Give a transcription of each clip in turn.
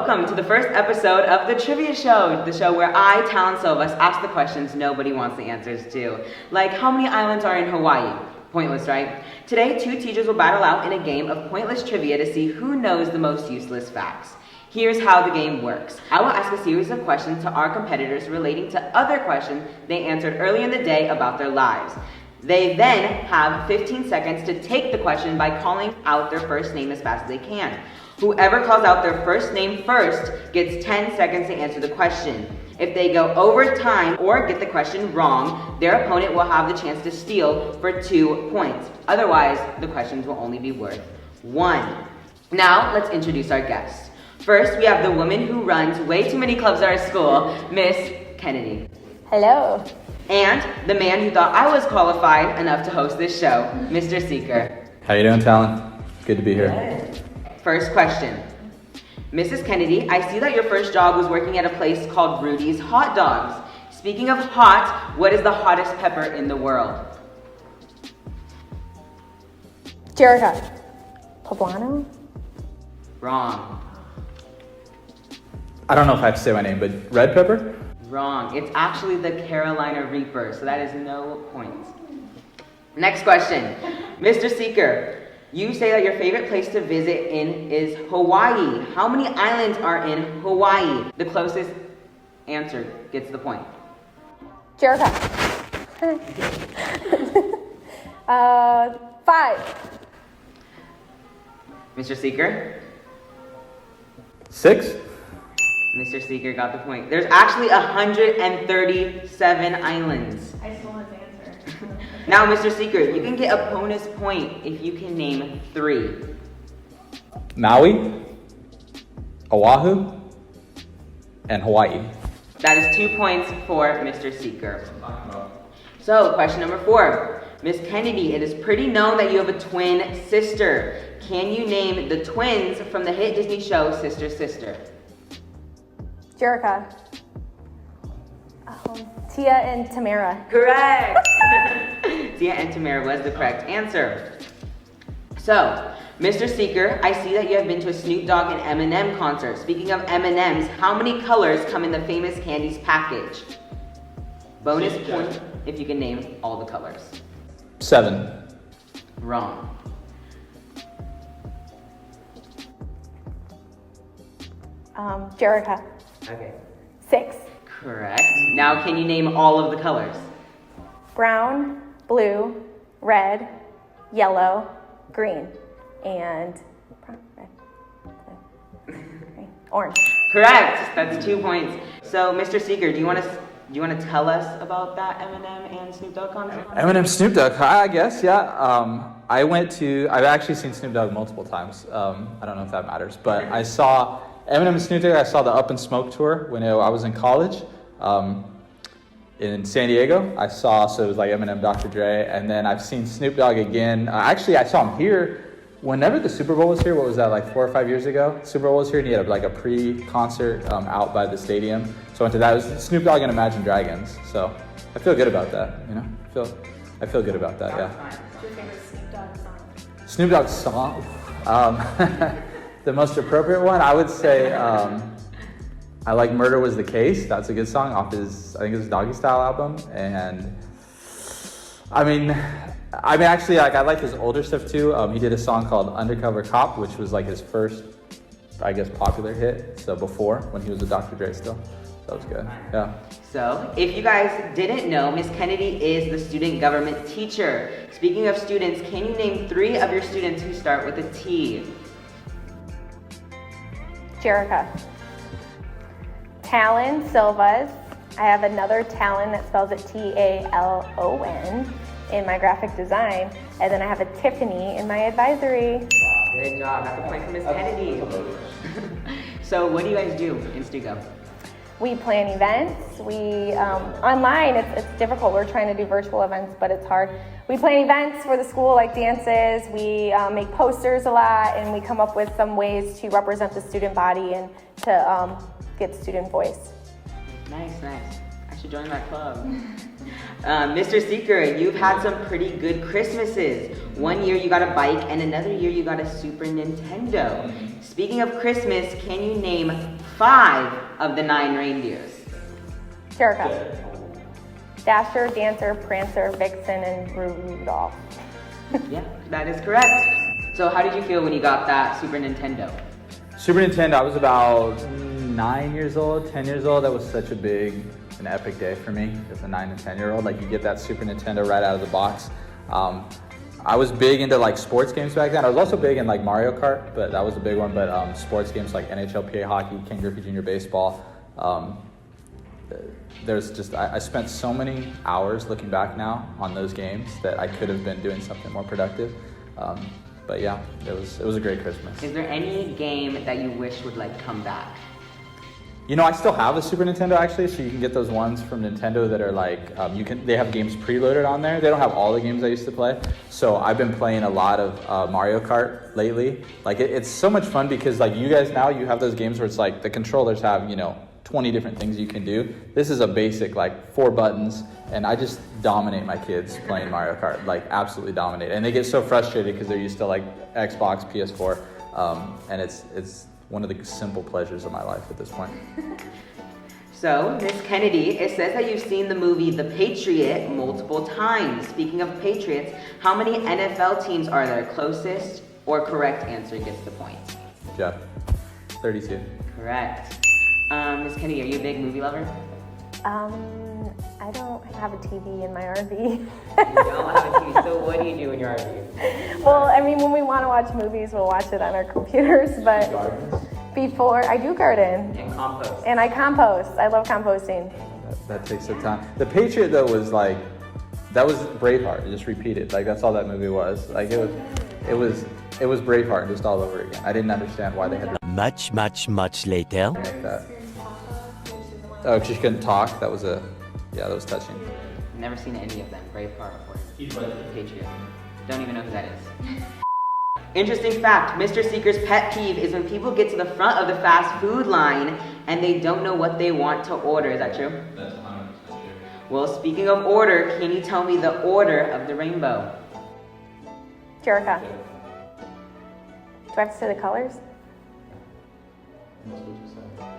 welcome to the first episode of the Trivia Show, the show where I, Talan Silvas, ask the questions nobody wants the answers to. Like, how many islands are in Hawaii? Pointless, right? Today, two teachers will battle out in a game of pointless trivia to see who knows the most useless facts. Here's how the game works. I will ask a series of questions to our competitors relating to other questions they answered early in the day about their lives. They then have 15 seconds to take the question by calling out their first name as fast as they can. Whoever calls out their first name first gets 10 seconds to answer the question. If they go over time or get the question wrong, their opponent will have the chance to steal for 2 points. Otherwise, the questions will only be worth 1. Now, let's introduce our guests. First, we have the woman who runs way too many clubs at our school, Miss Kennedy. Hello. And the man who thought I was qualified enough to host this show, Mr. Seeker. How you doing, Talan? Good to be here. Good. First question. Mrs. Kennedy, I see that your first job was working at a place called Rudy's Hot Dogs. Speaking of hot, what is the hottest pepper in the world? Jerica. Poblano? Wrong. I don't know if I have to say my name, but red pepper? Wrong. It's actually the Carolina Reaper, so that is no points. Next question. Mr. Seeker, you say that your favorite place to visit is Hawaii. How many islands are in Hawaii? The closest answer gets the point. Jerica. 5. Mr. Seeker? 6? Mr. Seeker got the point. There's actually 137 islands. I stole his answer. Now, Mr. Seeker, you can get a bonus point if you can name 3. Maui, Oahu, and Hawaii. That is 2 points for Mr. Seeker. So, question number 4. Miss Kennedy, it is pretty known that you have a twin sister. Can you name the twins from the hit Disney show Sister Sister? Jerica. Tia and Tamara. Correct! Tia and Tamara was the correct answer. So, Mr. Seeker, I see that you have been to a Snoop Dogg and Eminem concert. Speaking of M&Ms, how many colors come in the famous candies package? Bonus point if you can name all the colors. 7. Wrong. Jerica. Okay. 6. Correct. Now can you name all of the colors? Brown, blue, red, yellow, green, and brown, red, blue, green, orange. Correct. That's 2 points. So, Mr. Seeker, do you want to tell us about that Eminem and Snoop Dogg concert? Eminem, Snoop Dogg, I guess, yeah. I've actually seen Snoop Dogg multiple times. I don't know if that matters, but I saw Eminem and Snoop Dogg. I saw the Up in Smoke tour when I was in college in San Diego. So it was like Eminem, Dr. Dre, and then I've seen Snoop Dogg again. Actually, I saw him here whenever the Super Bowl was here. What was that, like 4 or 5 years ago? Super Bowl was here, and he had like a pre-concert out by the stadium. So I went to that. It was Snoop Dogg and Imagine Dragons. So I feel good about that. You know, I feel good about that. Yeah. What's your favorite Snoop Dogg song? Snoop Dogg song. The most appropriate one, I would say, I like Murder Was the Case. That's a good song off his, I think it was Doggy Style album. And I mean, actually, like, I like his older stuff too. He did a song called Undercover Cop, which was like his first, I guess, popular hit. So before, when he was with Dr. Dre still. That was good, yeah. So, if you guys didn't know, Miss Kennedy is the student government teacher. Speaking of students, can you name 3 of your students who start with a T? Jerica. Talan Silvas. I have another Talan that spells it Talon in my graphic design. And then I have a Tiffany in my advisory. Good job. That's a point for Miss Kennedy. So what do you guys do in Stugo? We plan events. We online. It's difficult. We're trying to do virtual events, but it's hard. We plan events for the school, like dances. We make posters a lot, and we come up with some ways to represent the student body and to get student voice. Nice. I should join that club. Mr. Seeker, you've had some pretty good Christmases. One year you got a bike and another year you got a Super Nintendo. Speaking of Christmas, can you name 5 of the 9 reindeers? Jericho. Dasher, Dancer, Prancer, Vixen, and Rudolph. Yeah, that is correct. So how did you feel when you got that Super Nintendo? Super Nintendo, I was about 9 years old, 10 years old. That was such a big, an epic day for me as a 9 and 10-year-old. Like, you get that Super Nintendo right out of the box. I was big into like sports games back then. I was also big in like Mario Kart, but that was a big one. But sports games like NHLPA hockey, Ken Griffey Jr. baseball. There's just, I spent so many hours looking back now on those games that I could have been doing something more productive. But yeah, it was a great Christmas. Is there any game that you wish would like come back? You know, I still have a Super Nintendo actually, so you can get those ones from Nintendo that are like, they have games preloaded on there. They don't have all the games I used to play. So I've been playing a lot of Mario Kart lately. Like, it's so much fun because like you guys now, you have those games where it's like the controllers have, 20 different things you can do. This is a basic like 4 buttons, and I just dominate my kids playing Mario Kart, like absolutely dominate. And they get so frustrated because they're used to like Xbox, PS4, and it's one of the simple pleasures of my life at this point. So, Miss Kennedy, it says that you've seen the movie The Patriot multiple times. Speaking of Patriots, how many NFL teams are there? Closest or correct answer gets the point. Jeff, 32. Correct. Miss Kennedy, are you a big movie lover? I don't have a TV in my RV. You don't have a TV, so what do you do in your RV? Well, I mean, when we want to watch movies, we'll watch it on our computers, but before, I do garden. And compost. And I compost. I love composting. That takes some time. The Patriot though was like, that was Braveheart. Just repeated. Like, that's all that movie was. Like, it was Braveheart just all over again. I didn't understand why they had to Much later. make that. Oh, she couldn't talk. That was touching. Never seen any of them. Braveheart or Patriot. Don't even know who that is. Interesting fact, Mr. Seeker's pet peeve is when people get to the front of the fast food line and they don't know what they want to order. Is that true? That's 100% true. Well, speaking of order, can you tell me the order of the rainbow? Jericho. Do I have to say the colors?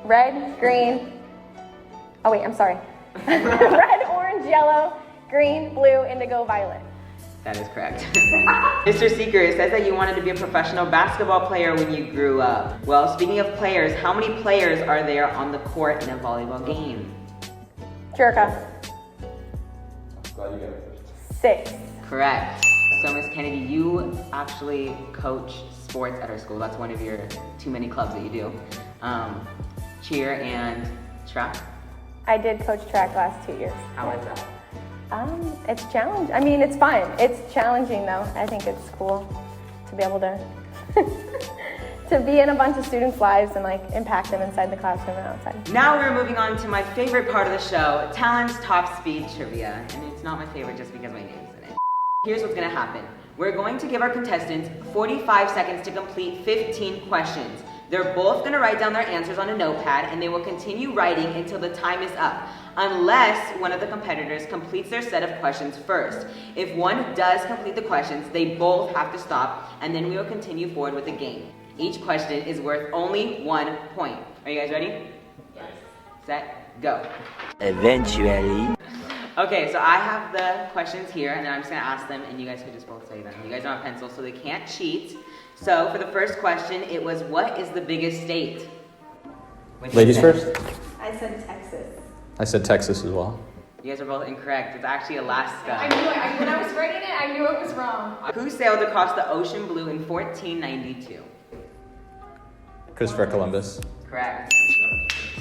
Red, green. Oh wait, I'm sorry. Red, orange, yellow, green, blue, indigo, violet. That is correct. Mr. Seeker, it says that you wanted to be a professional basketball player when you grew up. Well, speaking of players, how many players are there on the court in a volleyball game? Jericho. I'm glad you got it first. 6. Correct. So, Miss Kennedy, you actually coach sports at our school. That's one of your too many clubs that you do. Cheer and track. I did coach track last 2 years. How is that? It's challenging. I mean, it's fun. It's challenging though. I think it's cool to be able to to be in a bunch of students' lives and like impact them inside the classroom and outside. Now we're moving on to my favorite part of the show, Talan's Top Speed Trivia. And it's not my favorite just because my name's in it. Here's what's gonna happen. We're going to give our contestants 45 seconds to complete 15 questions. They're both gonna write down their answers on a notepad and they will continue writing until the time is up, unless one of the competitors completes their set of questions first. If one does complete the questions, they both have to stop, and then we will continue forward with the game. Each question is worth only 1 point. Are you guys ready? Yes. Set, go. Eventually. Okay, so I have the questions here, and then I'm just gonna ask them, and you guys could just both say them. You guys don't have pencils, so they can't cheat. So for the first question, it was, what is the biggest state? Ladies first? I said Texas. I said Texas as well. You guys are both incorrect. It's actually Alaska. I knew it. When I was writing it, I knew it was wrong. Who sailed across the ocean blue in 1492? Christopher Columbus. Correct.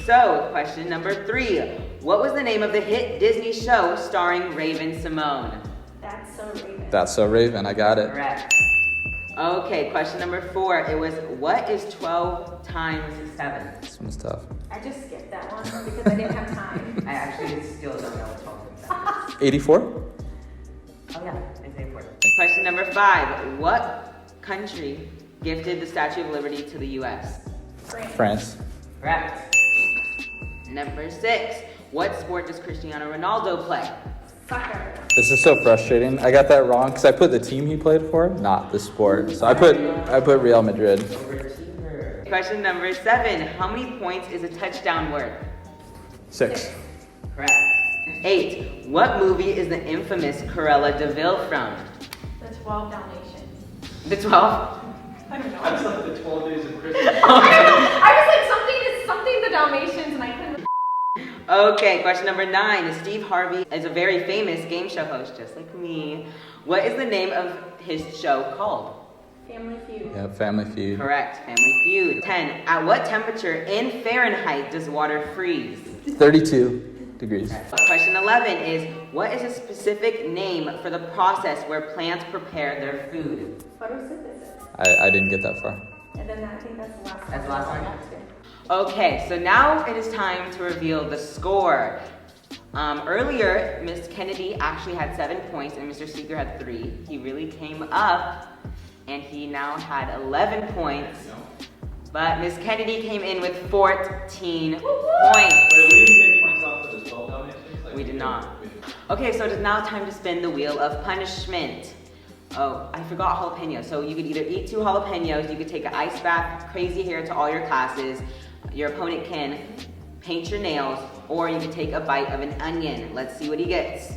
So, question number 3. What was the name of the hit Disney show starring Raven Simone? That's so Raven. That's so Raven, I got it. Correct. Okay, question number 4. It was, what is 12 times 7? This one's tough. I just skipped that one because I didn't have time. I actually still don't know what 12 times 7 is. 84? Oh yeah, it's 84. Question number 5. What country gifted the Statue of Liberty to the U.S.? France. Correct. Number 6. What sport does Cristiano Ronaldo play? Soccer. This is so frustrating. I got that wrong because I put the team he played for, not the sport. So I put Real Madrid. Question number 7. How many points is a touchdown worth? 6. Correct. 8. What movie is the infamous Cruella de Vil from? The 12 Dalmatians. The 12? I don't know. That's like the 12 Days of Christmas. I was like, something the Dalmatians, and I couldn't. Okay, question number 9. Steve Harvey is a very famous game show host, just like me. What is the name of his show called? Family Feud. Yeah, Family Feud. Correct, Family Feud. 10. At what temperature in Fahrenheit does water freeze? 32 degrees. Question 11 is, what is a specific name for the process where plants prepare their food? Photosynthesis. I didn't get that far. And then I think that's the last one. That's the last one. Okay, so now it is time to reveal the score. Earlier, Miss Kennedy actually had 7 points and Mr. Seeger had 3. He really came up and he now had 11 points. But Miss Kennedy came in with 14 points. we didn't take points off of the 12 Dalmatians? We did not. Okay, so it is now time to spin the wheel of punishment. Oh, I forgot jalapeno. So you could either eat 2 jalapenos, you could take an ice bath, crazy hair to all your classes, your opponent can paint your nails, or you can take a bite of an onion. Let's see what he gets.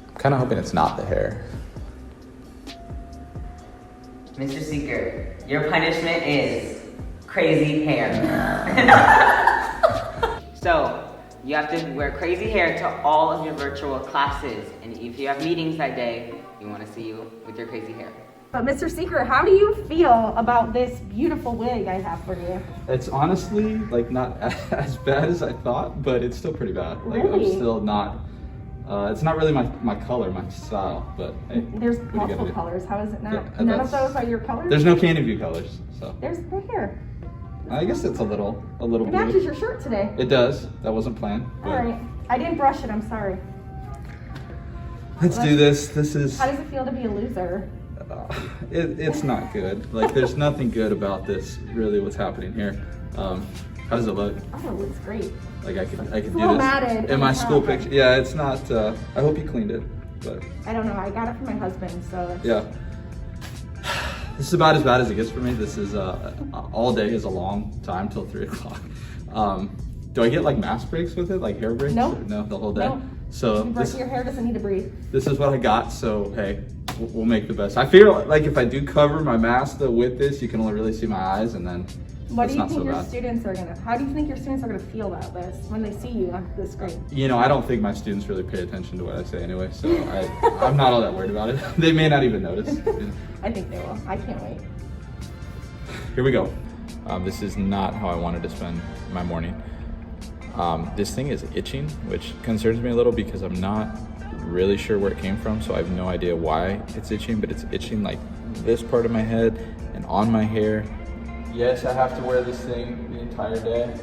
I'm kind of hoping it's not the hair. Mr. Seeker, your punishment is crazy hair. So, you have to wear crazy hair to all of your virtual classes. And if you have meetings that day, we want to see you with your crazy hair. But Mr. Seeker, how do you feel about this beautiful wig I have for you? It's honestly like not as bad as I thought, but it's still pretty bad. Like Really? I'm still not. It's not really my color, my style, but hey, There's what are you multiple gonna do? colors. How is it not? Yeah, None of that's- those are your colors? There's no candy view colors, so There's right here. I guess it's a little It blue. matches your shirt today. It does. That wasn't planned. But All right. I didn't brush it. I'm sorry. let's do this. This is. How does it feel to be a loser? It's not good. Like there's nothing good about this. Really, what's happening here? How does it look? Oh, it looks great. Like I could a do little this matted, in my it's school not- picture. Yeah, it's not. I hope you cleaned it, but I don't know. I got it from my husband, so. It's, yeah. This is about as bad as it gets for me. This is all day is a long time till 3 o'clock. Do I get like mask breaks with it, like hair breaks? No. Or no, the whole day. No. So this, Your hair doesn't need to breathe. this is what I got. So hey, we'll make the best. I feel like if I do cover my mask though with this, you can only really see my eyes, and then What it's do you not think so your bad. students are gonna? How do you think your students are gonna feel about this when they see you on the screen? You know, I don't think my students really pay attention to what I say anyway, so I'm not all that worried about it. They may not even notice. I think they will. I can't wait. Here we go. This is not how I wanted to spend my morning. This thing is itching, which concerns me a little because I'm not really sure where it came from, so I have no idea why it's itching, but it's itching like this part of my head and on my hair. Yes, I have to wear this thing the entire day.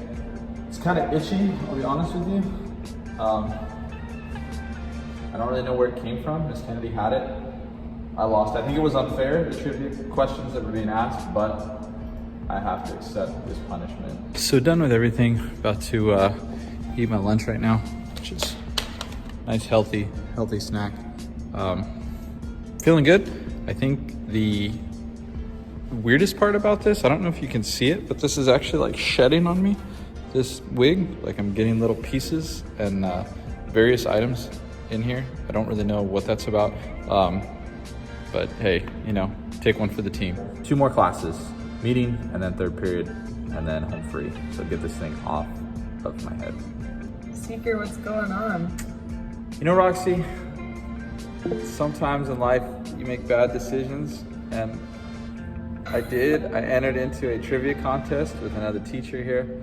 It's kind of itchy, I'll be honest with you. I don't really know where it came from. Miss Kennedy had it. I lost. I think it was unfair, the trivia questions that were being asked, but I have to accept this punishment. So done with everything. About to eat my lunch right now, which is nice, healthy snack. Feeling good. I think the weirdest part about this, I don't know if you can see it, but this is actually like shedding on me. This wig, like I'm getting little pieces and various items in here. I don't really know what that's about. But hey, you know, take one for the team. 2 more classes, meeting and then 3rd period and then home free. So get this thing off of my head. Seeker, what's going on? You know, Roxy, sometimes in life you make bad decisions, and I did. I entered into a trivia contest with another teacher here.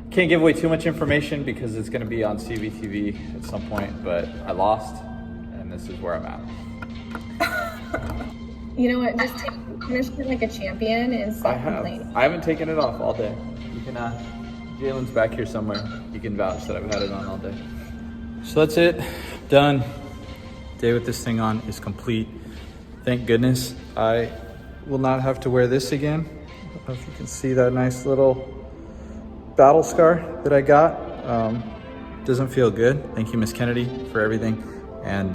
Can't give away too much information because it's going to be on CVTV at some point, but I lost, and this is where I'm at. You know what? Just take punishment like a champion and stop complaining. I haven't taken it off all day. You can, Jalen's back here somewhere. You can vouch that I've had it on all day. So that's it. Done. Day with this thing on is complete. Thank goodness I will not have to wear this again. I don't know if you can see that nice little battle scar that I got. doesn't feel good. Thank you, Miss Kennedy, for everything. And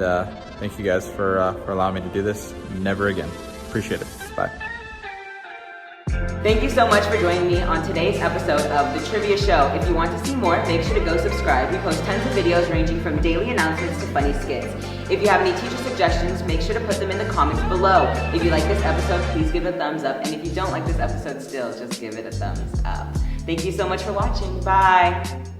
thank you guys for allowing me to do this. Never again. Appreciate it. Bye. Thank you so much for joining me on today's episode of The Trivia Show. If you want to see more, make sure to go subscribe. We post tons of videos ranging from daily announcements to funny skits. If you have any teacher suggestions, make sure to put them in the comments below. If you like this episode, please give it a thumbs up. And if you don't like this episode still, just give it a thumbs up. Thank you so much for watching. Bye.